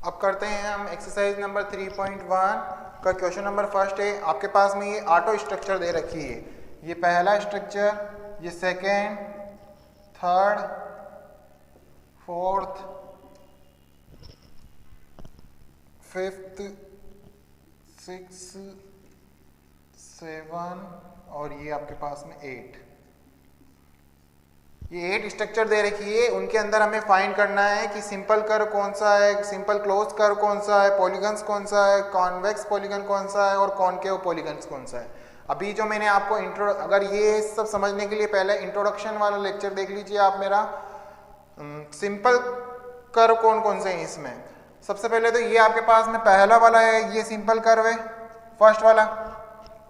अब करते हैं हम एक्सरसाइज नंबर 3.1 का क्वेश्चन नंबर फर्स्ट है। आपके पास में ये ऑटो स्ट्रक्चर दे रखी है। ये पहला स्ट्रक्चर, ये second, third, fourth, fifth, six, seven और ये आपके पास में 8। ये 8 स्ट्रक्चर दे रखी है। उनके अंदर हमें फाइंड करना है कि सिंपल कर्व कौन सा है, सिंपल क्लोज कर्व कौन सा है, पॉलीगन्स कौन सा है, कॉन्वेक्स पॉलीगन कौन सा है और कॉनकेव पॉलीगन्स कौन सा है। अभी जो मैंने आपको अगर ये सब समझने के लिए पहले इंट्रोडक्शन वाला लेक्चर देख लीजिए आप मेरा। सिंपल कर्व कौन कौन से हैं इसमें। सबसे पहले तो ये आपके पास में पहला वाला है, ये सिंपल कर्व है, फर्स्ट वाला।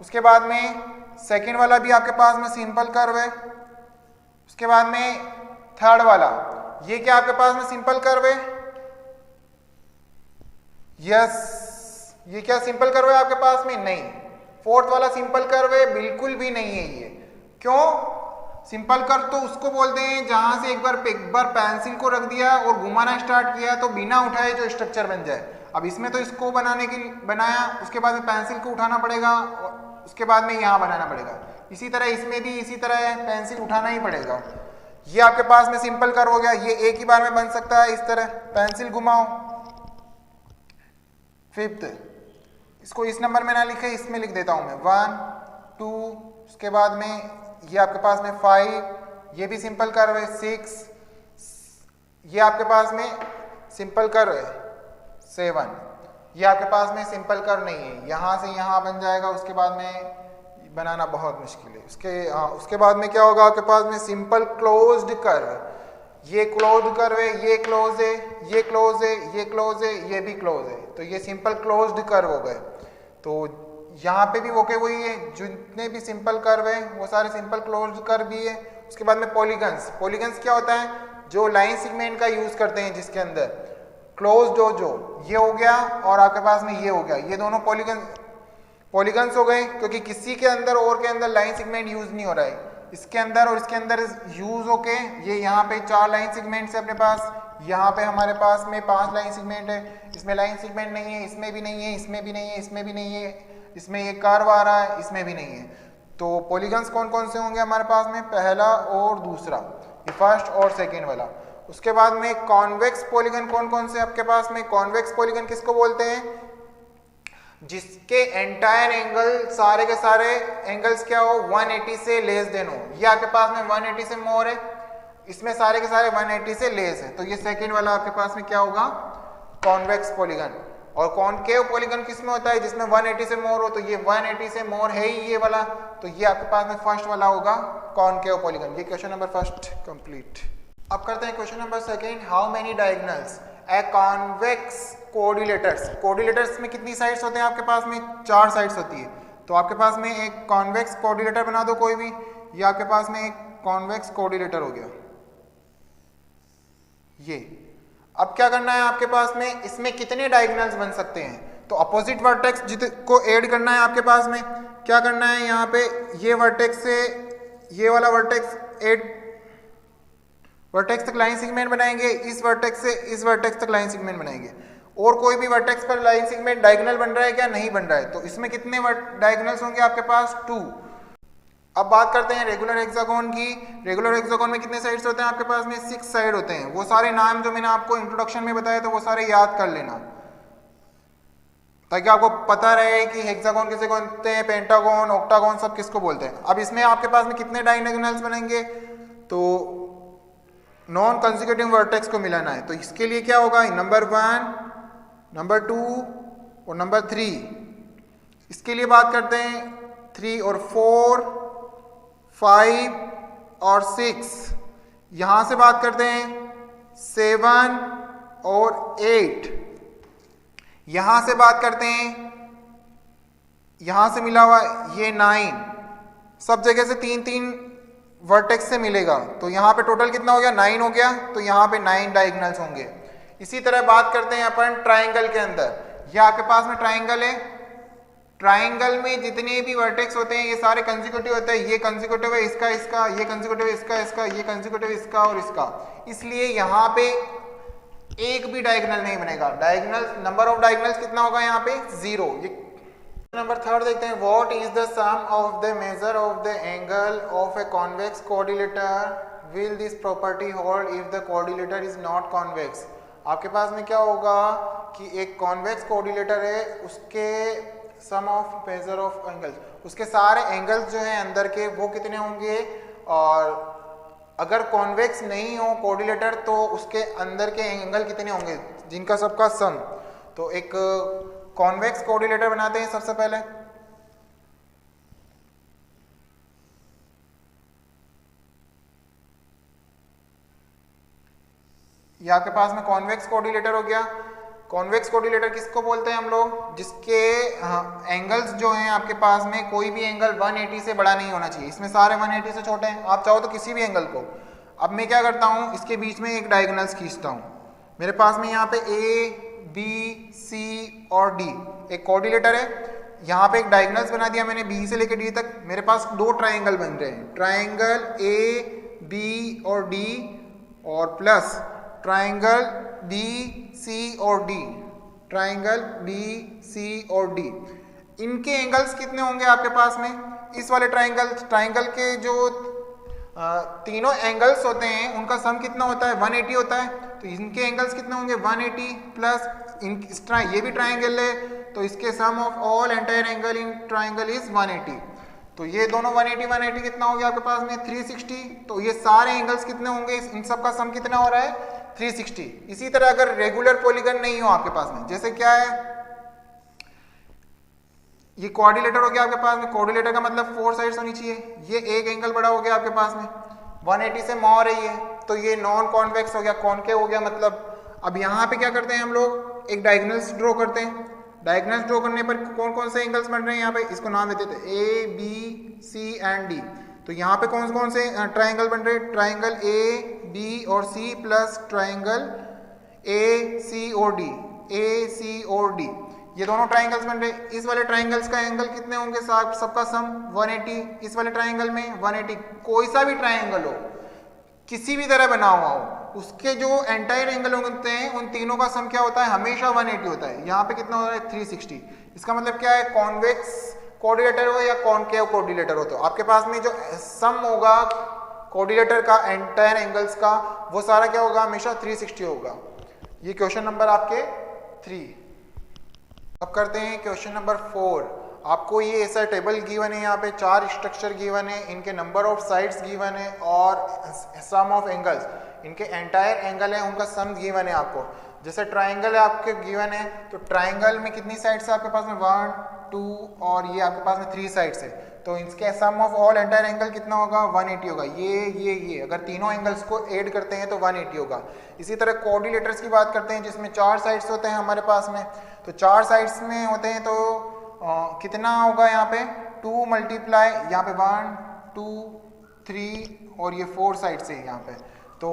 उसके बाद में सेकेंड वाला भी आपके पास में सिंपल कर्व है। उसके बाद में थर्ड वाला, ये क्या आपके पास में सिंपल कर्व है? यस, ये क्या सिंपल कर्व है आपके पास में? नहीं। फोर्थ वाला सिंपल कर्व है? बिल्कुल भी नहीं है ये। क्यों? सिंपल कर्व तो उसको बोलते हैं जहां से एक बार पेंसिल को रख दिया और घुमाना स्टार्ट किया तो बिना उठाए जो स्ट्रक्चर बन जाए। अब इसमें तो इसको बनाने के लिए बनाया, उसके बाद में पेंसिल को उठाना पड़ेगा और उसके बाद में यहां बनाना पड़ेगा। इसी तरह इसमें भी इसी तरह है, पेंसिल उठाना ही पड़ेगा। ये आपके पास में सिंपल कर्व हो गया। ये एक ही बार में बन सकता है इस तरह, पेंसिल घुमाओ। फिफ्थ, इसको इस नंबर में ना लिखे, इसमें लिख देता हूं मैं 1 2। उसके बाद में ये आपके पास में 5, ये भी सिंपल कर्व है। 6, ये आपके पास में सिंपल कर्व है। 7, ये आपके पास में सिंपल कर्व नहीं है, यहां से यहां बन जाएगा। उसके बाद में बनाना बहुत मुश्किल है। उसके बाद में क्या होगा आपके पास में? Simple closed curve. ये क्लोज्ड कर्व है, ये क्लोज है, ये क्लोज है, ये क्लोज है, ये भी क्लोज है। तो ये सिंपल क्लोज्ड कर्व हो गए। तो यहाँ पे भी ओके वही है, जितने भी सिंपल कर्व है वो सारे सिंपल क्लोज्ड कर्व भी है। उसके बाद में पॉलीगन्स। पॉलीगन्स क्या होता है? जो लाइन सेगमेंट का यूज करते हैं जिसके अंदर क्लोज्ड जो ये हो गया और आपके पास में ये हो गया, ये दोनों पॉलीगन्स हो गए। क्योंकि किसी के अंदर और के अंदर लाइन सेगमेंट यूज नहीं हो रहा है, इसके अंदर और इसके अंदर यूज होके ये यहाँ पे 4 लाइन सेगमेंट है अपने पास। यहाँ पे हमारे पास में 5 लाइन सेगमेंट है। इसमें लाइन सेगमेंट नहीं है, इसमें भी नहीं है, इसमें भी नहीं है, इसमें भी नहीं है, इसमें ये कर्व आ रहा है, इसमें भी नहीं है। तो पॉलीगन्स कौन कौन से होंगे हमारे पास में? पहला और दूसरा, ये फर्स्ट और सेकेंड वाला। उसके बाद में कॉन्वेक्स पॉलीगन कौन कौन से आपके पास में? कॉन्वेक्स पॉलीगन किसको बोलते हैं? जिसके एंटायर एंगल, सारे के सारे एंगल्स क्या हो? 180 से लेस देन हो। ये आपके पास में 180 से मोर है, इसमें सारे के सारे 180 से लेस है। तो ये सेकेंड वाला आपके पास में क्या होगा? Convex polygon. और कॉनकेव पॉलीगन किसमें होता है? जिसमें 180 से मोर हो। तो ये 180 से मोर है ही ये वाला, तो ये आपके पास में फर्स्ट वाला होगा कॉनकेव पॉलीगन। ये क्वेश्चन नंबर फर्स्ट कंप्लीट। अब करते हैं question number second. How many diagonals a convex coordinators. Coordinators में कितनी साइड्स होते हैं आपके पास में? 4 साइड्स होती है। तो आपके पास में एक कॉन्वेक्स कोऑर्डिनेटर बना दो कोई भी। ये आपके पास में एक कॉन्वेक्स कोऑर्डिनेटर हो गया ये। अब क्या करना है आपके पास में? इसमें कितने डायगोनल्स बन सकते हैं? तो अपोजिट वर्टेक्स को ऐड करना है आपके पास में। क्या करना है? यहाँ पे ये वर्टेक्स से ये वाला वर्टेक्स ऐड, वर्टेक्स तक लाइन सेगमेंट बनाएंगे। इस वर्टेक्स से इस वर्टेक्स तक लाइन सेगमेंट बनाएंगे। और कोई भी वर्टेक्स पर लाइन सेगमेंट डायगोनल बन रहा है क्या? नहीं बन रहा है। तो इसमें कितने डायगोनल्स होंगे आपके पास? 2। अब बात करते हैं रेगुलर हेक्सागोन की। रेगुलर हेक्सागोन में कितने साइड्स होते हैं आपके पास में? 6 साइड होते हैं। वो सारे नाम जो मैंने आपको इंट्रोडक्शन में बताया तो वो सारे याद कर लेना, ताकि आपको पता रहे कि हेक्सागोन किसे बोलते हैं, पेंटागोन, ऑक्टागोन सब किसको बोलते हैं। अब इसमें आपके पास में कितने डायगोनल्स बनेंगे? तो नॉन कंसेक्यूटिव वर्टेक्स को मिलाना है। तो इसके लिए क्या होगा? नंबर 1, नंबर 2 और नंबर 3। इसके लिए बात करते हैं 3 और 4, 5 और 6। यहां से बात करते हैं 7 और 8। यहां से बात करते हैं, यहां से मिला हुआ ये 9। सब जगह से 3-3 वर्टेक्स से मिलेगा। तो यहाँ पे टोटल कितना हो गया? 9 हो गया। तो यहाँ पे 9 डायगोनल्स होंगे। इसी तरह बात करते हैं अपन ट्राइंगल के अंदर। ये आपके पास में ट्राइंगल है। ट्राइंगल में जितने भी वर्टेक्स होते हैं ये सारे कंसेक्यूटिव होते हैं। ये कंसेक्यूटिव है इसका, इसका, ये कंसेक्यूटिव है इसका, इसका, ये कंसेक्यूटिव इसका और इसका। इसलिए यहाँ पे एक भी डायगोनल नहीं बनेगा। डायगोनल नंबर ऑफ डायगोनल्स कितना होगा यहाँ पे 0। ये नंबर 3 देखते हैं। What is the sum of the measure of the angle of a convex coordinator will this property hold if the coordinator is not convex. आपके पास में क्या होगा कि एक कॉन्वेक्स कोऑर्डिनेटर है, उसके सम ऑफ मेजर ऑफ एंगल्स, उसके सारे एंगल्स जो है अंदर के वो कितने होंगे, और अगर कॉन्वेक्स नहीं हो कोऑर्डिनेटर तो उसके अंदर के एंगल कितने होंगे, जिनका सबका सम। तो एक कॉन्वेक्स कोऑर्डिनेटर बनाते हैं सबसे पहले। ये आपके पास में कॉन्वेक्स कोऑर्डिनेटर हो गया। कॉन्वेक्स कोऑर्डिनेटर किसको बोलते हैं हम लोग, जिसके एंगल्स जो हैं आपके पास में कोई भी एंगल 180 से बड़ा नहीं होना चाहिए। इसमें सारे 180 से छोटे हैं। आप चाहो तो किसी भी एंगल को, अब मैं क्या करता हूं, इसके बीच में एक डायगोनल्स खींचता हूं। मेरे पास में यहाँ पे ए बी सी और डी एक कोऑर्डिनेटर है, यहाँ पे एक डायगोनल्स बना दिया मैंने बी से लेकर डी तक। मेरे पास दो ट्राइंगल बन रहे हैं, ट्राइंगल ए बी और डी और प्लस ट्राइंगल बी सी और डी, ट्राइंगल बी सी और डी। इनके एंगल्स कितने होंगे आपके पास में, इस वाले ट्राइंगल के जो तीनों एंगल्स होते हैं उनका सम कितना होता है 180 होता है। तो इनके एंगल्स कितने होंगे 180 प्लस ये भी ट्राइंगल है तो इसके sum of all entire angle in triangle is 180। तो ये दोनों 180 कितना हो गया आपके पास में 360। तो ये सारे एंगल्स कितने होंगे, इन सब का सम कितना हो रहा है 360। इसी तरह अगर रेगुलर पॉलीगन नहीं हो आपके पास में, जैसे क्या है ये कोऑर्डिनेटर हो गया आपके पास में, कोऑर्डिनेटर का मतलब 4 साइड्स होनी चाहिए। ये एक एंगल बड़ा हो गया आपके पास में 180 से मोह रही है, तो ये नॉन कॉन्वेक्स हो गया, कॉनकेव हो गया मतलब। अब यहाँ पे क्या करते हैं हम लोग, एक डायगोनल्स ड्रॉ करते हैं। डायगोनल्स ड्रॉ करने पर कौन कौन से एंगल्स बन रहे हैं यहाँ पे, इसको नाम देते थे A B C and D. तो यहाँ पे कौन कौन से ट्राइंगल बन रहे हैं, ट्राइंगल ए बी और सी प्लस ट्राइंगल ए सी और डी, ए सी और डी, ये दोनों ट्राइंगल्स बन रहे। इस वाले ट्राइंगल्स का एंगल कितने होंगे, सबका सम 180। इस वाले ट्राइंगल में 180। कोई सा भी ट्राइंगल हो, किसी भी तरह बना हुआ हो, उसके जो एंटायर एंगल होते हैं उन तीनों का सम क्या होता है, हमेशा 180 होता है। यहाँ पे कितना हो रहा है 360। इसका मतलब क्या है, कॉन्वेक्स कोऑर्डिनेटर हो या कॉनकेव कोऑर्डिनेटर हो, तो आपके पास में जो सम होगा कोऑर्डिनेटर का एंटायर एंगल्स का वो सारा क्या होगा, हमेशा 360 होगा। ये क्वेश्चन नंबर आपके 3। अब करते हैं क्वेश्चन नंबर 4। आपको ये ऐसा टेबल गिवन है, यहाँ पे 4 स्ट्रक्चर गिवन है, इनके नंबर ऑफ साइड्स गिवन है और सम ऑफ एंगल्स, इनके एंटायर एंगल है उनका सम गिवन है आपको। जैसे ट्राइंगल है आपके गिवन है, तो ट्राइंगल में कितनी साइड्स है आपके पास में 1 2 और ये आपके पास में 3 साइड्स है, तो इसके sum of all entire angle कितना होगा 180 होगा। ये अगर तीनों एंगल्स को ऐड करते हैं तो 180 होगा। इसी तरह कोऑर्डिनेटर्स की बात करते हैं जिसमें 4 साइड्स होते हैं हमारे पास में, तो 4 साइड्स में होते हैं तो कितना होगा यहाँ पे 2 मल्टीप्लाई यहाँ पे 1 2 3 और ये 4 साइड्स है यहाँ पे, तो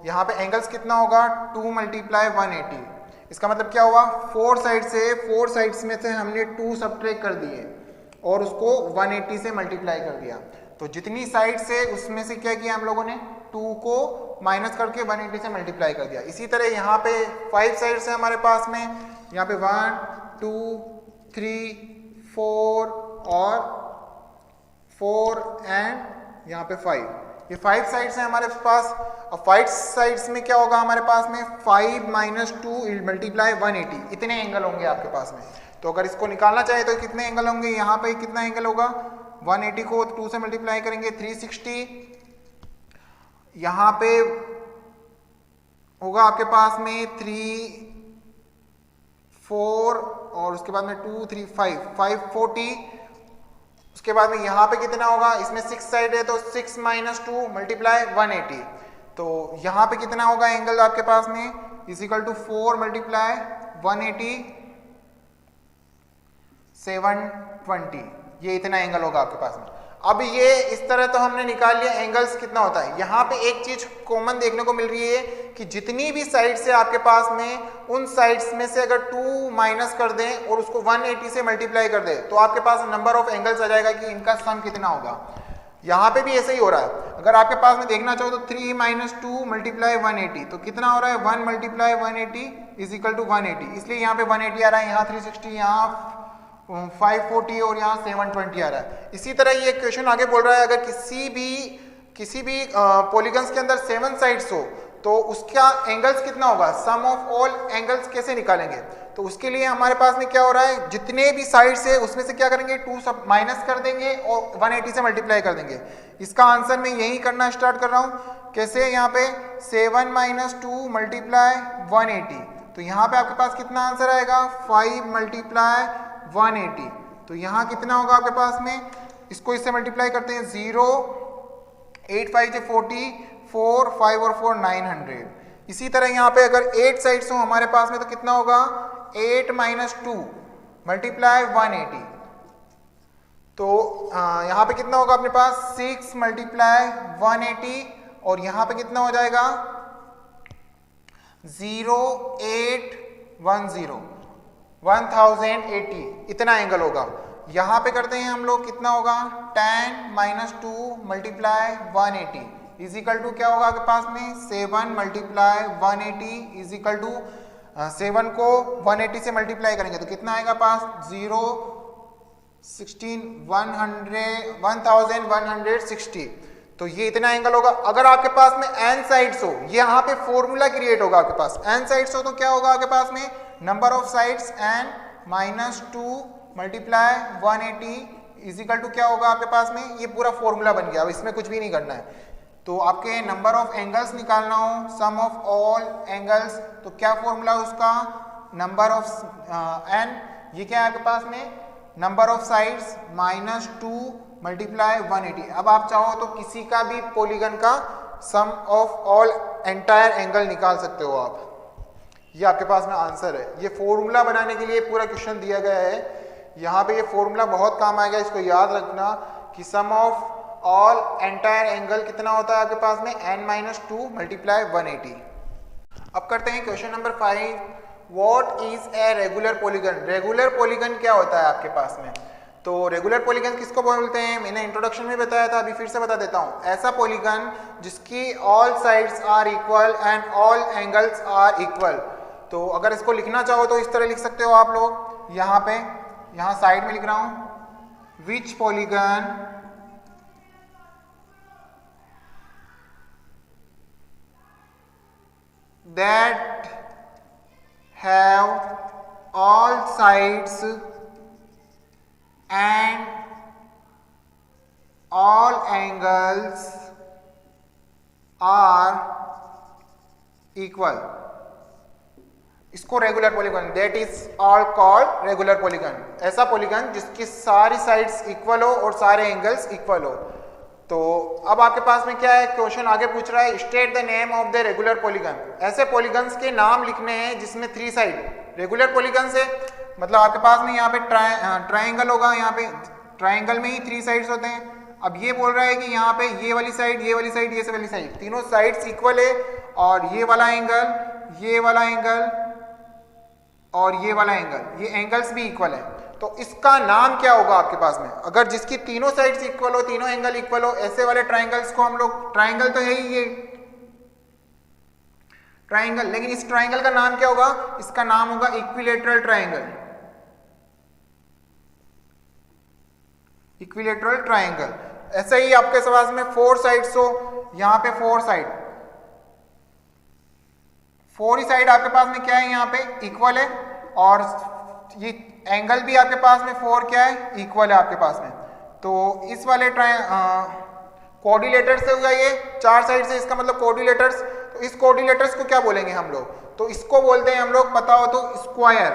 यहाँ पे एंगल्स कितना होगा 2 मल्टीप्लाई 180। इसका मतलब क्या हुआ 4 साइड्स में से हमने 2 सब्ट्रैक्ट कर दिए और उसको 180 से मल्टीप्लाई कर दिया। तो जितनी साइड से उसमें से क्या किया हम लोगों ने 2 को माइनस करके 180 से मल्टीप्लाई कर दिया। इसी तरह यहाँ पे 5 साइड्स है हमारे पास में, यहाँ पे 1 2 3 4 और 4 एंड यहाँ पे 5, ये 5 साइड्स हैं हमारे पास। अब 5 साइड्स में क्या होगा हमारे पास में 5 माइनस 2 मल्टीप्लाई 180, इतने एंगल होंगे आपके पास में। तो अगर इसको निकालना चाहे तो कितने एंगल होंगे, यहाँ पे कितना एंगल होगा 180 को 2 से मल्टीप्लाई करेंगे 360, यहाँ पे होगा आपके पास में 3 4 और उसके बाद में 2 3 540। उसके बाद में यहाँ पे कितना होगा, इसमें 6 साइड है तो 6 माइनस 2 मल्टीप्लाई 180, तो यहाँ पे कितना होगा एंगल आपके पास में इज इक्वल टू 4 मल्टीप्लाई 180 720, ये इतना एंगल होगा आपके पास में। अब ये इस तरह तो हमने निकाल लिया एंगल्स कितना होता है। यहाँ पे एक चीज कॉमन देखने को मिल रही है कि जितनी भी साइड्स है आपके पास में उन साइड्स में से अगर 2 माइनस कर दें और उसको 180 से मल्टीप्लाई कर दें तो आपके पास नंबर ऑफ एंगल्स आ जाएगा कि इनका सम कितना होगा। यहाँ पे भी ऐसे ही हो रहा है। अगर आपके पास में देखना चाहो तो 3 माइनस 2 मल्टीप्लाई 180, तो कितना हो रहा है 1 मल्टीप्लाई 180 इज इक्वल टू 180, इसलिए यहाँ पे 180 आ रहा है, यहाँ 360, यहाँ 540 और यहाँ 720 आ रहा है। इसी तरह ये क्वेश्चन आगे बोल रहा है अगर किसी भी पॉलीगन्स के अंदर 7 साइड्स हो तो उसका एंगल्स कितना होगा, सम ऑफ ऑल एंगल्स कैसे निकालेंगे। तो उसके लिए हमारे पास में क्या हो रहा है, जितने भी साइड्स है उसमें से क्या करेंगे 2 सब माइनस कर देंगे और 180 से मल्टीप्लाई कर देंगे। इसका आंसर मैं यही करना स्टार्ट कर रहा हूं। कैसे, यहाँ पे 7 माइनस 2 मल्टीप्लाई 180, तो यहाँ पे आपके पास कितना आंसर आएगा 5 मल्टीप्लाई 180, तो यहाँ कितना होगा आपके पास में, इसको इससे मल्टीप्लाई करते हैं 0 8 5 से 40 4 5 और 4 900। इसी तरह यहाँ पे अगर 8 साइड्स हो हमारे पास में तो कितना होगा 8 माइनस 2 मल्टीप्लाई 180, तो यहाँ पे कितना होगा अपने पास 6 मल्टीप्लाई 180 और यहाँ पे कितना हो जाएगा 0810 1080, इतना एंगल होगा। यहाँ पे करते हैं हम लोग, कितना होगा 10 minus 2 multiply 180 is equal to क्या होगा आपके पास में 7 मल्टीप्लाई 180 इज इक्वल टू 7 को 180 से मल्टीप्लाई करेंगे तो कितना आएगा पास 1160, तो ये इतना एंगल होगा। अगर आपके पास में n साइड्स हो, ये यहाँ पे फॉर्मूला क्रिएट होगा आपके पास, n साइड्स हो तो क्या होगा आपके पास में number of sides n minus 2 multiply 180 is equal to क्या होगा आपके पास में, ये पूरा फॉर्मूला बन गया। अब इसमें कुछ भी नहीं करना है। तो आपके नंबर ऑफ एंगल्स निकालना हो, सम ऑफ ऑल एंगल्स, तो क्या फॉर्मूला उसका नंबर ऑफ n, ये क्या है आपके पास में number of sides minus 2 multiply 180। अब आप चाहो तो किसी का भी पॉलीगन का सम ऑफ ऑल एंटायर एंगल निकाल सकते हो आप, ये आपके पास में आंसर है। ये फॉर्मूला बनाने के लिए पूरा क्वेश्चन दिया गया है, यहाँ पे ये फॉर्मूला बहुत काम आएगा, इसको याद रखना कि सम ऑफ ऑल एंटायर एंगल कितना होता है आपके पास में n माइनस 2 मल्टीप्लाई 180। अब करते हैं question number 5, what is a regular polygon. Regular polygon क्या होता है आपके पास में, तो रेगुलर पॉलीगन किसको बोलते हैं, मैंने इंट्रोडक्शन में बताया था, अभी फिर से बता देता हूं। ऐसा पॉलीगन जिसकी all sides are equal and all angles are equal. तो अगर इसको लिखना चाहो तो इस तरह लिख सकते हो आप लोग, यहाँ साइड में लिख रहा हूं, विच polygon that have all sides and all angles are equal, इसको regular polygon, that is all called regular polygon. ऐसा पॉलीगन जिसकी सारी साइड्स इक्वल हो और सारे एंगल्स इक्वल हो। तो अब आपके पास में क्या है, क्वेश्चन आगे पूछ रहा है state the name of the regular polygon. ऐसे पॉलीगन्स के नाम लिखने हैं जिसमें 3 साइड रेगुलर पॉलीगन से, मतलब आपके पास में यहाँ पे ट्राइंगल होगा, यहाँ पे ट्राइंगल में ही 3 साइड्स होते हैं। अब ये बोल रहा है कि यहाँ पे ये वाली साइड, ये वाली साइड, ये वाली साइड, तीनों साइड्स इक्वल है और ये वाला एंगल, ये वाला एंगल और ये वाला एंगल, ये एंगल्स भी इक्वल है। तो इसका नाम क्या होगा आपके पास में, अगर जिसकी तीनों साइड्स इक्वल हो, तीनों एंगल इक्वल हो, ऐसे वाले ट्राइंगल्स को हम लोग, ट्राइंगल तो है ही ये ट्राइंगल, लेकिन इस ट्राइंगल का नाम क्या होगा, इसका नाम होगा इक्विलेटरल ट्राइंगल। Equilateral triangle. ऐसे ही आपके पास में 4 साइड्स हो, यहाँ पे 4 साइड, 4 ही साइड आपके पास में क्या है, यहाँ पे इक्वल है और ये एंगल भी आपके पास में 4 क्या है, इक्वल है आपके पास में। तो इस वाले कोऑर्डिनेटर से होगा ये 4 साइड से, इसका मतलब कोऑर्डिनेटर्स। तो इस कोऑर्डिनेटर्स को क्या बोलेंगे हम लोग, तो इसको बोलते हैं हम लोग, पता हो तो स्क्वायर।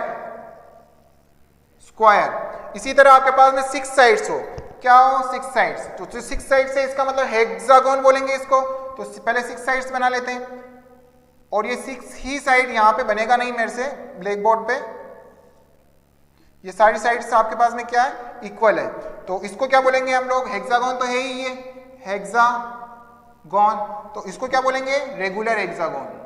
स्क्वायर। इसी तरह आपके पास में 6 साइड्स हो, क्या हो 6 साइड्स, तो 6 साइड से इसका मतलब हेक्सागोन बोलेंगे इसको। तो पहले 6 साइड्स बना लेते हैं और ये 6 ही साइड यहाँ पे बनेगा नहीं मेरे से ब्लैक बोर्ड पे, ये सारी साइड्स आपके पास में क्या है, इक्वल है। तो इसको क्या बोलेंगे हम लोग, हेक्सागोन तो है ही ये हेक्सागोन, तो इसको क्या बोलेंगे, रेगुलर हेक्सागोन।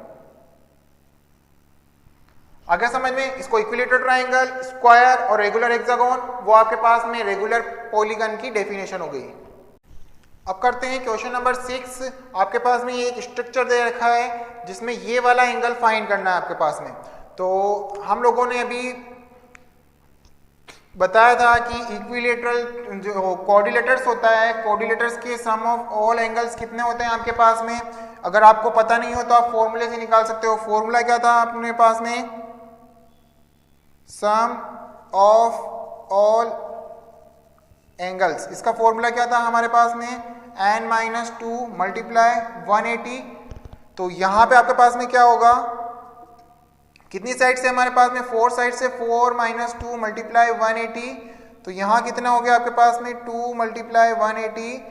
आगे समझ में, इसको इक्विलेटरल ट्राइंगल, स्क्वायर और रेगुलर हेक्सागोन, वो आपके पास में रेगुलर पॉलीगन की डेफिनेशन हो गई। अब करते हैं क्वेश्चन नंबर 6। आपके पास में ये एक स्ट्रक्चर दे रखा है जिसमें ये वाला एंगल फाइंड करना है आपके पास में। तो हम लोगों ने अभी बताया था कि इक्विलेटरल जो कोऑर्डिनेटर्स होता है, कोऑर्डिनेटर्स के सम ऑफ ऑल एंगल्स कितने होते हैं आपके पास में। अगर आपको पता नहीं हो तो आप फॉर्मूले से निकाल सकते हो। फॉर्मूला क्या था अपने पास में, सम ऑफ ऑल एंगल्स। इसका फॉर्मूला क्या था हमारे पास में, n-2 मल्टीप्लाई 180। तो यहां पे आपके पास में क्या होगा, कितनी साइड से हमारे पास में 4 साइड से 4 - 2 मल्टीप्लाई 180। तो यहां कितना हो गया आपके पास में 2 मल्टीप्लाई 180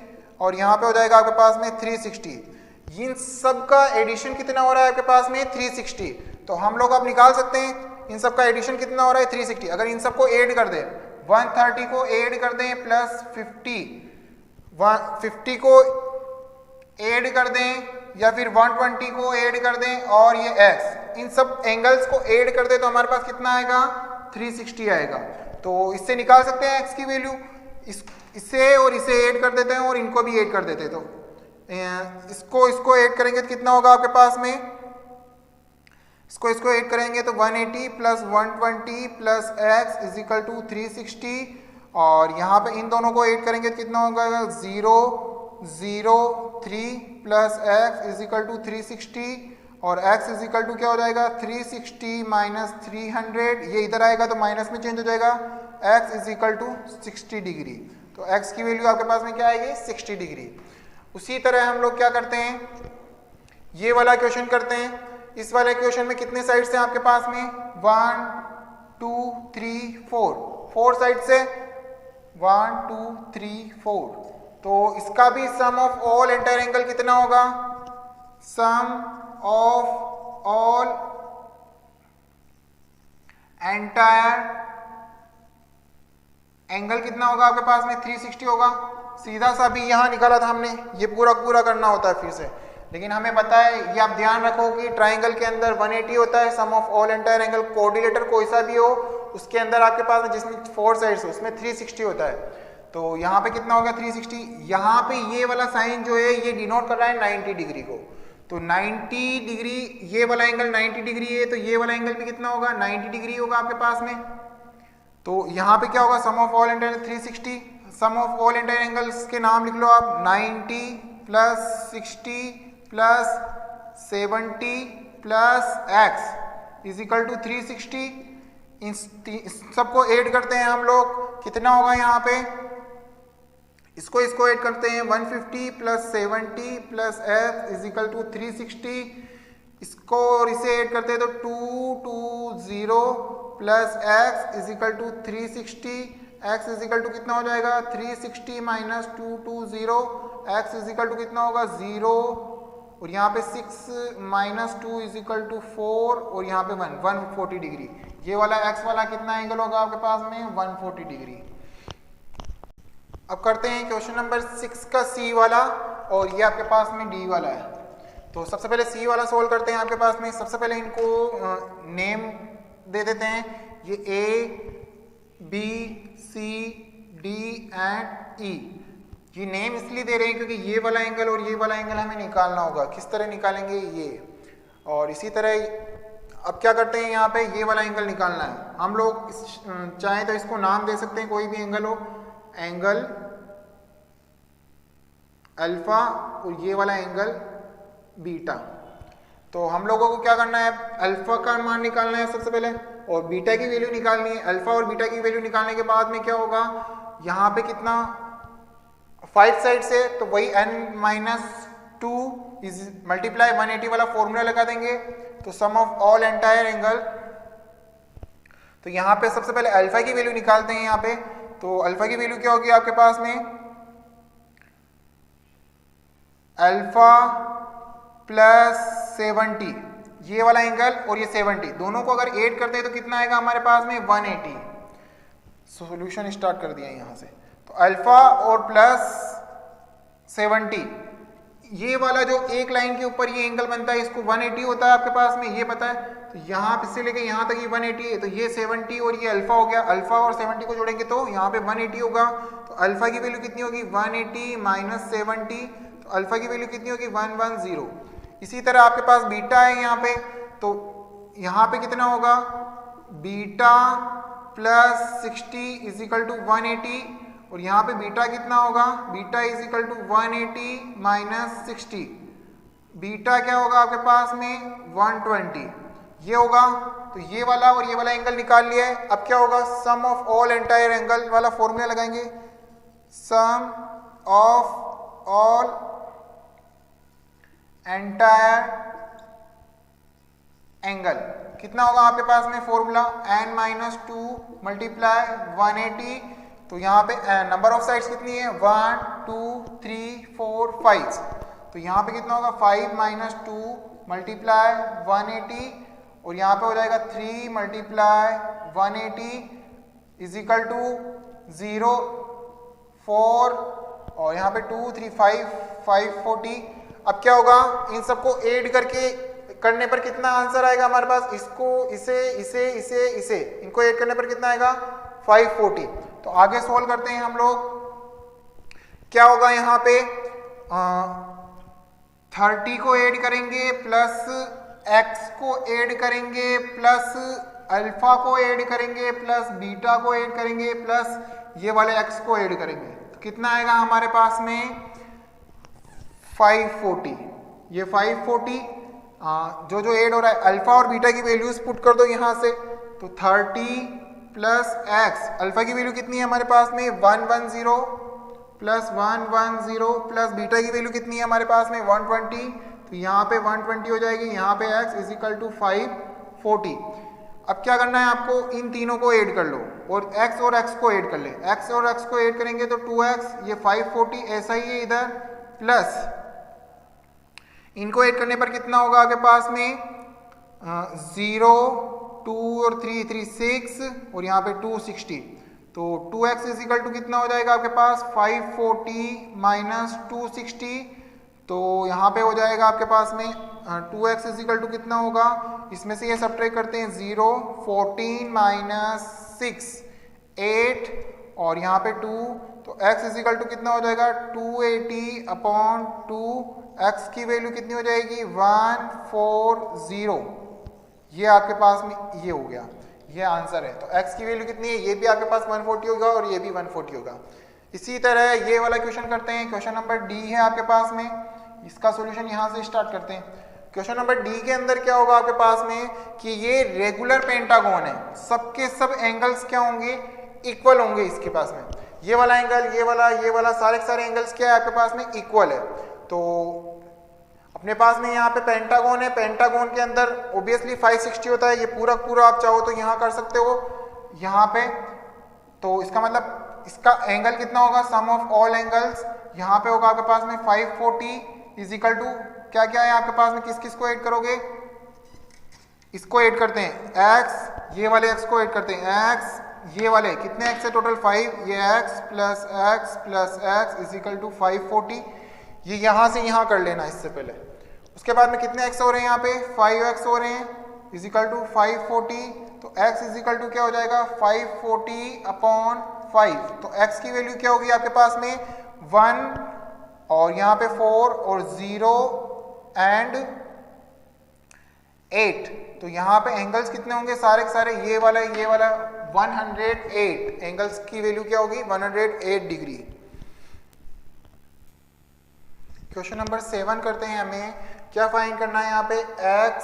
और यहां पे हो जाएगा आपके पास में 360। इन सब का एडिशन कितना हो रहा है आपके पास में 360। तो हम लोग अब निकाल सकते हैं इन सब का एडिशन कितना हो रहा है 360। अगर इन सबको ऐड कर दें, 130 को ऐड कर दें प्लस 50 को ऐड कर दें या फिर 120 को ऐड कर दें और ये x, इन सब एंगल्स को ऐड कर दें तो हमारे पास कितना आएगा 360 आएगा। तो इससे निकाल सकते हैं x की वैल्यू। इससे और इसे ऐड कर देते हैं और इनको भी ऐड कर देते हैं। तो इसको ऐड करेंगे तो कितना होगा आपके पास में, इसको ऐड करेंगे तो 180 plus 120 plus x is equal to 360 और यहाँ पे इन दोनों को ऐड करेंगे तो कितना होगा 0 0 3 plus x is equal to 360 और x इज इक्वल टू क्या हो जाएगा 360 माइनस 300। ये इधर आएगा तो माइनस में चेंज हो जाएगा, x is equal to 60 degree. तो x की वैल्यू आपके पास में क्या आएगी 60 डिग्री। उसी तरह हम लोग क्या करते हैं, ये वाला क्वेश्चन करते हैं। इस वाले क्वेश्चन में कितने साइड से आपके पास में 1 2 3 4 साइड से 1 2 3 4। तो इसका भी सम ऑफ ऑल एंटायर एंगल कितना होगा, sum of all entire angle कितना होगा आपके पास में 360 होगा। सीधा सा भी यहां निकाला था हमने, ये पूरा करना होता है फिर से, लेकिन हमें पता है, ये आप ध्यान रखो कि ट्राइंगल के अंदर 180 होता है sum of all entire angle. Coordinator कोई सा भी हो उसके अंदर आपके पास में जिसमें 4 साइड्स हो उसमें 360 होता है। तो यहाँ पे कितना होगा 360। यहाँ पे ये वाला साइन जो है ये डिनोट कर रहा है 90 डिग्री को। तो 90 डिग्री, ये वाला एंगल 90 डिग्री है तो ये वाला एंगल भी कितना होगा 90 डिग्री होगा आपके पास में। तो यहाँ पे क्या होगा sum of all entire 360। Sum of all entire angles के नाम लिख लो आप, 90 plus 60 plus 70 plus x is equal to 360। इन सबको ऐड करते हैं हम लोग, कितना होगा यहाँ पे, इसको ऐड करते हैं 150 plus 70 plus x is equal to 360। इसको और इसे ऐड करते हैं तो 220 plus x is equal to 360। x is equal to कितना हो जाएगा 360 minus 220, x is equal to कितना होगा 0 और यहाँ पे 6 माइनस 2 इज इक्वल टू 4 और यहाँ पे 140 डिग्री। ये वाला x वाला कितना एंगल होगा आपके पास में 140 डिग्री। अब करते हैं क्वेश्चन नंबर 6 का C वाला और ये आपके पास में D वाला है। तो सबसे पहले C वाला सोल्व करते हैं आपके पास में। सबसे पहले इनको नेम दे देते हैं, ये A B C D and E। ये नेम इसलिए दे रहे हैं क्योंकि ये वाला एंगल और ये वाला एंगल हमें निकालना होगा। किस तरह निकालेंगे ये, और इसी तरह अब क्या करते हैं यहाँ पे ये वाला एंगल निकालना है। हम लोग चाहें तो इसको नाम दे सकते हैं, कोई भी एंगल हो, एंगल अल्फा और ये वाला एंगल बीटा। तो हम लोगों को क्या करना है, अल्फा का मान निकालना है सबसे पहले और बीटा की वैल्यू निकालनी है। अल्फा और बीटा की वैल्यू निकालने के बाद में क्या होगा, यहाँ पे कितना 5 साइड से तो वही n-2 इज मल्टीप्लाई 180 वाला फॉर्मूला लगा देंगे। तो सम ऑफ ऑल एंटायर एंगल, तो यहाँ पे सबसे पहले अल्फा की वैल्यू निकालते हैं यहाँ पे। तो अल्फा की वैल्यू क्या होगी आपके पास में, अल्फा प्लस 70, ये वाला एंगल और ये 70 दोनों को अगर ऐड करते हैं तो कितना आएगा हमारे पास में 180। सॉल्यूशन स्टार्ट कर दिया यहाँ से। तो अल्फा और प्लस 70, ये वाला जो एक लाइन के ऊपर ये एंगल बनता है इसको 180 होता है आपके पास में, ये पता है। तो तो यहाँ से लेके यहाँ तक ये 180 है, तो ये 70 और ये अल्फा हो गया, अल्फा और 70 को जोड़ेंगे तो यहाँ पे 180 होगा। तो अल्फा की वैल्यू कितनी होगी 180 माइनस 70, तो अल्फा की वैल्यू कितनी होगी 110। इसी तरह आपके पास बीटा है यहाँ पे, तो यहाँ पे कितना होगा beta plus 60 is equal to 180, और यहाँ पे बीटा कितना होगा beta is equal to 180 minus 60, beta क्या होगा आपके पास में 120 ये होगा। तो ये वाला और ये वाला एंगल निकाल लिया है। अब क्या होगा sum of all entire angle वाला फॉर्मूला लगाएंगे, सम ऑफ ऑल एंटायर एंगल कितना होगा आपके पास में फॉर्मूला n माइनस 2 मल्टीप्लाई 180, तो यहाँ पे नंबर ऑफ साइड्स कितनी है 1 2 3 4 5, तो यहाँ पे कितना होगा 5 माइनस 2 मल्टीप्लाई 180, और यहाँ पे हो जाएगा 3 मल्टीप्लाई 180 इज इक्वल टू 0 4, और यहाँ पे 2 3 5 540। अब क्या होगा इन सबको ऐड करके करने पर कितना आंसर आएगा हमारे पास, इसको इसे इसे इसे इसे इनको ऐड करने पर कितना आएगा 540। तो आगे सोल्व करते हैं हम लोग। क्या होगा यहाँ पे 30 को ऐड करेंगे प्लस x को ऐड करेंगे प्लस अल्फा को ऐड करेंगे प्लस बीटा को ऐड करेंगे प्लस ये वाले x को ऐड करेंगे, तो कितना आएगा हमारे पास में 540। ये 540 जो जो ऐड हो रहा है अल्फा और बीटा की वैल्यूज पुट कर दो यहाँ से, तो 30 प्लस x, अल्फा की वैल्यू कितनी है हमारे पास में 110 प्लस 110 प्लस बीटा की वैल्यू कितनी है हमारे पास में 120, तो यहाँ पे 120 हो जाएगी, यहाँ पे x इज इक्वल टू 540। अब क्या करना है आपको इन तीनों को ऐड कर लो और x को ऐड कर ले, x और x को ऐड करेंगे तो 2x, ये 540 ऐसा ही है इधर, प्लस इनको ऐड करने पर कितना होगा आपके पास में 0 2 और 3 3 6 और यहाँ पे 260, तो 2x इज इक्वल टू कितना हो जाएगा आपके पास 540 माइनस 260, तो यहाँ पे हो जाएगा आपके पास में 2x इज इक्वल टू कितना होगा, इसमें से ये सब्ट्रैक्ट करते हैं 0 14 माइनस 6 8 और यहाँ पे 2, तो x इज इक्वल टू कितना हो जाएगा 280 अपॉन 2, x की वैल्यू कितनी हो जाएगी 140, ये आपके पास में ये हो गया, ये आंसर है। तो x की वैल्यू कितनी है, ये भी आपके पास 140 होगा और ये भी 140 होगा। इसी तरह ये वाला क्वेश्चन करते हैं, क्वेश्चन नंबर डी है आपके पास में, इसका सॉल्यूशन यहाँ से स्टार्ट करते हैं। क्वेश्चन नंबर डी के अंदर क्या होगा आपके पास में कि ये रेगुलर पेंटागोन है, सबके सब एंगल्स क्या होंगे इक्वल होंगे इसके पास में, ये वाला एंगल ये वाला सारे के सारे एंगल्स क्या है आपके पास में इक्वल है। तो अपने पास में यहाँ पे पेंटागोन है, पेंटागोन के अंदर ऑब्वियसली 560 होता है, ये पूरा पूरा आप चाहो तो यहाँ कर सकते हो यहाँ पे, तो इसका मतलब इसका एंगल कितना होगा सम ऑफ ऑल एंगल्स, यहाँ पे होगा आपके पास में 540 इज इक्वल टू क्या क्या है आपके पास में, किस किस को ऐड करोगे, इसको ऐड करते हैं x, ये वाले x को ऐड करते हैं x, ये वाले कितने x है टोटल 5, ये x plus x is equal to 540, ये यहाँ से यहाँ कर लेना इससे पहले। उसके बाद में कितने x हो रहे हैं यहाँ पे 5x हो रहे हैं इज इक्वल टू 540, तो x इज इक्वल टू क्या हो जाएगा 540 अपॉन 5, तो x की वैल्यू क्या होगी आपके पास में 1 और यहाँ पे 4 और 0 एंड 8, तो यहाँ पे एंगल्स कितने होंगे सारे के सारे, ये वाला 108, एंगल्स की वैल्यू क्या होगी 108 डिग्री। क्वेश्चन नंबर 7 करते हैं, हमें क्या फाइंड करना है यहाँ पे x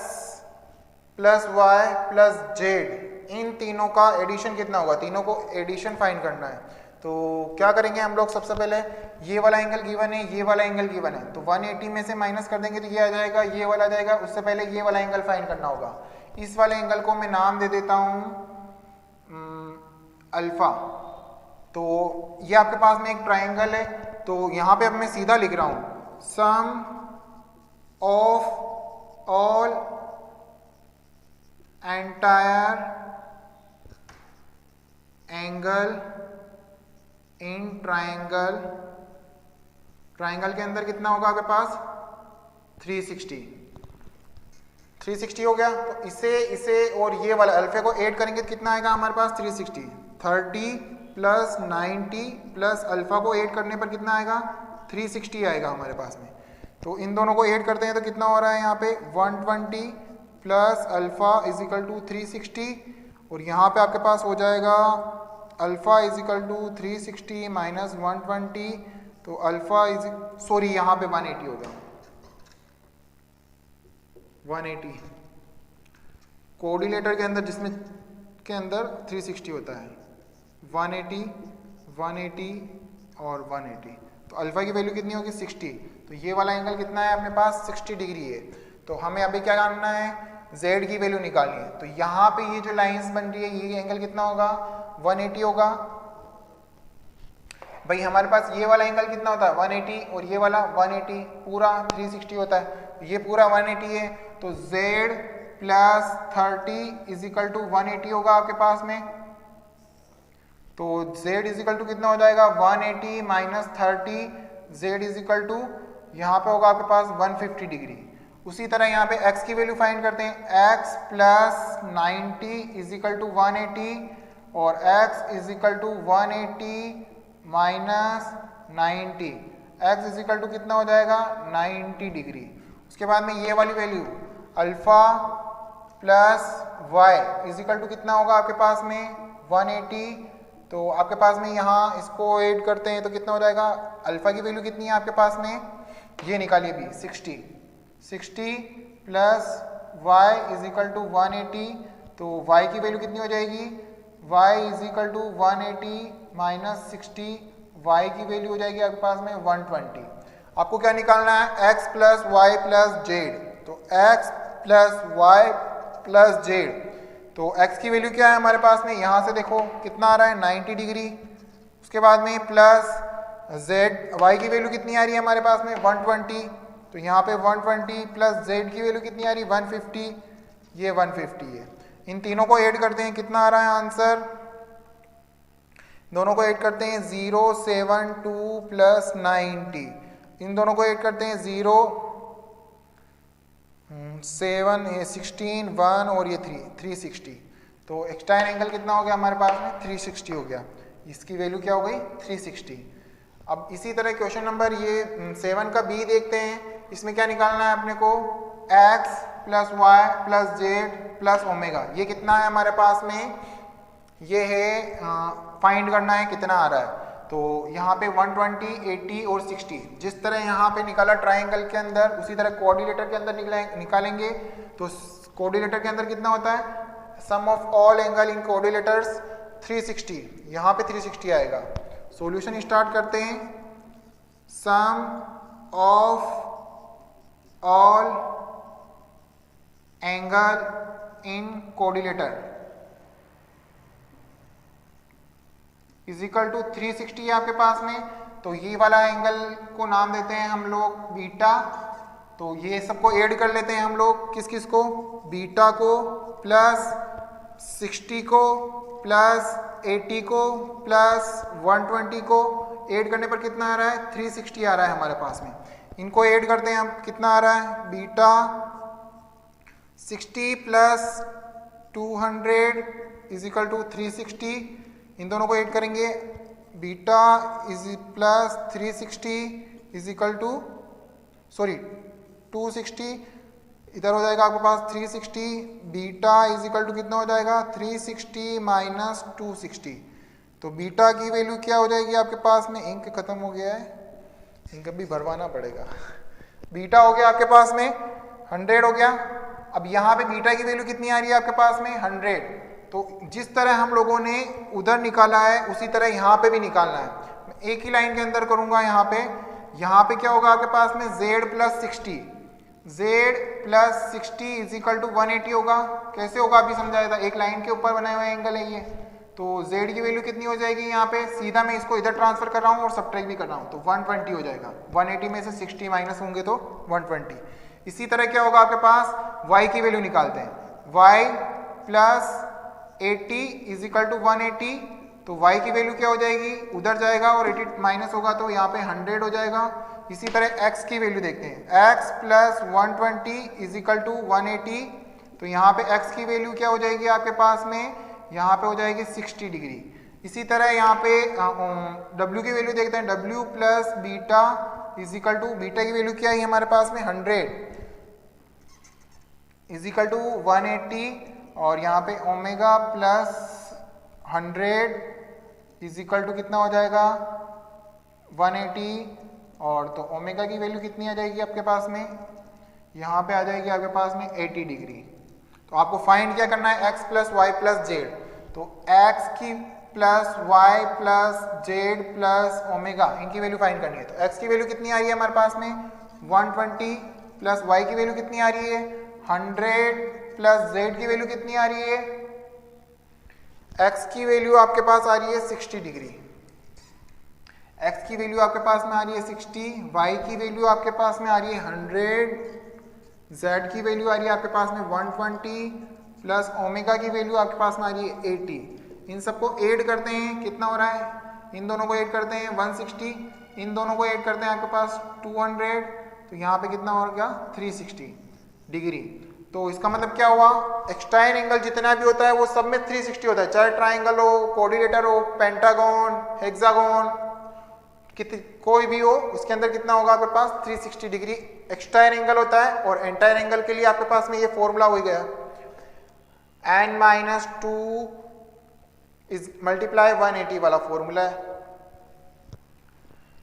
plus Y plus z, इन तीनों का एडिशन कितना होगा, तीनों को एडिशन फाइंड करना है। तो क्या करेंगे हम लोग, सबसे पहले ये वाला एंगल गिवन है, ये वाला एंगल गिवन है, तो 180 में से माइनस कर देंगे तो ये आ जाएगा, ये वाला आ जाएगा, उससे पहले ये वाला एंगल फाइंड करना होगा। इस वाले एंगल को मैं नाम दे देता हूँ अल्फा, तो ये आपके पास में एक ट्राइंगल है, तो यहाँ पे अब मैं सीधा लिख रहा हूँ sum of all entire angle in triangle, triangle के अंदर कितना होगा आपके पास 360, 360 हो गया। तो इसे और ये वाला अल्फा को ऐड करेंगे तो कितना आएगा हमारे पास 360। 30 प्लस 90 प्लस अल्फा को ऐड करने पर कितना आएगा 360 आएगा हमारे पास में। तो इन दोनों को ऐड करते हैं तो कितना हो रहा है यहाँ पे 120 plus alpha is equal to 360 और यहाँ पे आपके पास हो जाएगा alpha is equal to 360 minus 120। तो अल्फा इज सॉरी यहाँ पे 180 होगा 180 कोऑर्डिनेटर के अंदर जिसमें के अंदर 360 होता है 180 180 और 180। तो अल्फा की वैल्यू कितनी होगी 60। तो ये वाला एंगल कितना है अपने पास 60 डिग्री है। तो हमें अभी क्या करना है z की वैल्यू निकालनी है। तो यहाँ पे ये जो लाइंस बन रही है ये एंगल कितना होगा 180 होगा। भाई हमारे पास ये वाला एंगल कितना होता है 180 और ये वाला 180 पूरा 360 होता है। तो ये पूरा 180 है तो z plus 30 is equal to 180 होगा आपके पास में। तो z इज इक्वल टू कितना हो जाएगा 180 minus 30 z is equal to यहाँ पे होगा आपके पास 150 डिग्री। उसी तरह यहाँ पे x की वैल्यू फाइंड करते हैं x plus 90 is equal to 180 और x is equal to 180 minus 90 x is equal to कितना हो जाएगा 90 डिग्री। उसके बाद में ये वाली value alpha plus y is equal to कितना होगा आपके पास में 180। तो आपके पास में यहाँ इसको ऐड करते हैं तो कितना हो जाएगा अल्फा की वैल्यू कितनी है आपके पास में ये निकालिए भी 60 plus y is equal to 180। तो y की वैल्यू कितनी हो जाएगी y is equal to 180 minus 60 y की वैल्यू हो जाएगी आपके पास में 120। आपको क्या निकालना है x plus Y plus Z. तो x plus Y plus Z तो x की वैल्यू क्या है हमारे पास में यहाँ से देखो कितना आ रहा है 90 डिग्री। उसके बाद में प्लस z y की वैल्यू कितनी आ रही है हमारे पास में 120। तो यहाँ पे 120 प्लस z की वैल्यू कितनी आ रही है 150 ये 150 है। इन तीनों को ऐड करते हैं कितना आ रहा है आंसर दोनों को ऐड करते हैं 072 प्लस 90। इन दोनों को ऐड करते हैं 0 7 16 1 और ये 360। तो एक्सटर्न एंगल कितना हो गया हमारे पास में 360 हो गया। इसकी वैल्यू क्या हो गई 360। अब इसी तरह क्वेश्चन नंबर ये 7 का बी देखते हैं। इसमें क्या निकालना है अपने को x plus Y plus Z plus omega. ये कितना है हमारे पास में ये है फाइंड करना है कितना आ रहा है। तो यहाँ पे 120 80 और 60 जिस तरह यहाँ पे निकाला ट्राइंगल के अंदर उसी तरह कोऑर्डिनेटर के अंदर निकालेंगे। तो कोऑर्डिनेटर के अंदर कितना होता है sum of all angle in coordinators 360 यहाँ पे 360 आएगा। सॉल्यूशन स्टार्ट करते हैं sum of all angle in coordinator is equal to 360 है आपके पास में। तो ये वाला एंगल को नाम देते हैं हम लोग बीटा। तो ये सबको ऐड कर लेते हैं हम लोग किस किस को बीटा को प्लस 60 को प्लस 80 को प्लस 120 को ऐड करने पर कितना आ रहा है 360 आ रहा है हमारे पास में। इनको ऐड करते हैं हम कितना आ रहा है beta 60 plus 200 is equal to 360। इन दोनों को ऐड करेंगे beta is plus 360 is equal to 260 इधर हो जाएगा आपके पास 360 बीटा इज इक्वल टू कितना हो जाएगा 360 माइनस 260। तो बीटा की वैल्यू क्या हो जाएगी आपके पास में इंक खत्म हो गया है इंक भी भरवाना पड़ेगा। बीटा हो गया आपके पास में 100 हो गया। अब यहाँ पे बीटा की वैल्यू कितनी आ रही है आपके पास में 100। तो जिस तरह हम लोगों ने उधर निकाला है उसी तरह यहाँ पे भी निकालना है। मैं एक ही लाइन के अंदर करूंगा। यहाँ पे क्या होगा आपके पास में z plus 60 is equal to 180 होगा। कैसे होगा अभी समझाया था एक लाइन के ऊपर बनाए हुए एंगल है ये। तो z की वैल्यू कितनी हो जाएगी यहाँ पे सीधा मैं इसको इधर ट्रांसफर कर रहा हूँ और सब्ट्रैक्ट भी कर रहा हूँ। तो 120 हो जाएगा 180 में से 60 माइनस होंगे तो 120। इसी तरह क्या होगा आपके पास y की वैल्यू निकालते हैं y plus 80 is equal to 180। तो y की वैल्यू क्या हो जाएगी उधर जाएगा और 80 माइनस होगा तो यहाँ पे 100 हो जाएगा। इसी तरह x की वैल्यू देखते हैं, x plus 120 is equal to 180। तो यहाँ पे x की वैल्यू क्या हो जाएगी आपके पास में, यहाँ पे हो जाएगी 60 डिग्री। इसी तरह यहाँ पे w की वैल्यू देखते हैं, w plus beta is equal to, beta की वैल्यू क्या है हमारे पास में 100 इज इक्वल टू 180, और यहाँ पे omega plus 100 is equal to कितना हो जाएगा 180, और तो ओमेगा की वैल्यू कितनी आ जाएगी आपके पास में, यहाँ पे आ जाएगी आपके पास में 80 डिग्री। तो आपको फाइंड क्या करना है, x plus Y plus Z. तो x की plus Y plus Z plus omega, इनकी वैल्यू फाइंड करनी है। तो x की वैल्यू कितनी आ रही है हमारे पास में 120, प्लस y की वैल्यू कितनी आ रही है 100, प्लस z की वैल्यू कितनी आ रही है, x की वैल्यू आपके पास आ रही है 60 डिग्री, x की वैल्यू आपके पास में आ रही है 60, y की वैल्यू आपके पास में आ रही है 100, z की वैल्यू आ रही है आपके पास में 120, प्लस ओमेगा की वैल्यू आपके पास में आ रही है 80। इन सबको ऐड करते हैं, कितना हो रहा है, इन दोनों को ऐड करते हैं 160, इन दोनों को ऐड करते हैं आपके पास 200, तो यहाँ पे कितना हो गया 360 डिग्री। तो इसका मतलब क्या हुआ, एक्सटाइन एंगल जितना भी होता है वो सब में 360 होता है, चाहे ट्राइंगल हो, कोऑर्डिनेटर हो, पेंटागन, हेक्सागन, कोई भी हो, उसके अंदर कितना होगा आपके पास 360 डिग्री एक्सटाइन एंगल होता है। और एंटाइन एंगल के लिए आपके पास में ये फॉर्मूला हो गया, n-2 इज मल्टीप्लाई 180 वाला फॉर्मूला है।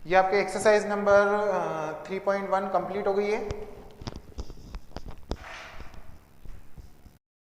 ये आपके एक्सरसाइज नंबर 3.1 कंप्लीट हो गई है।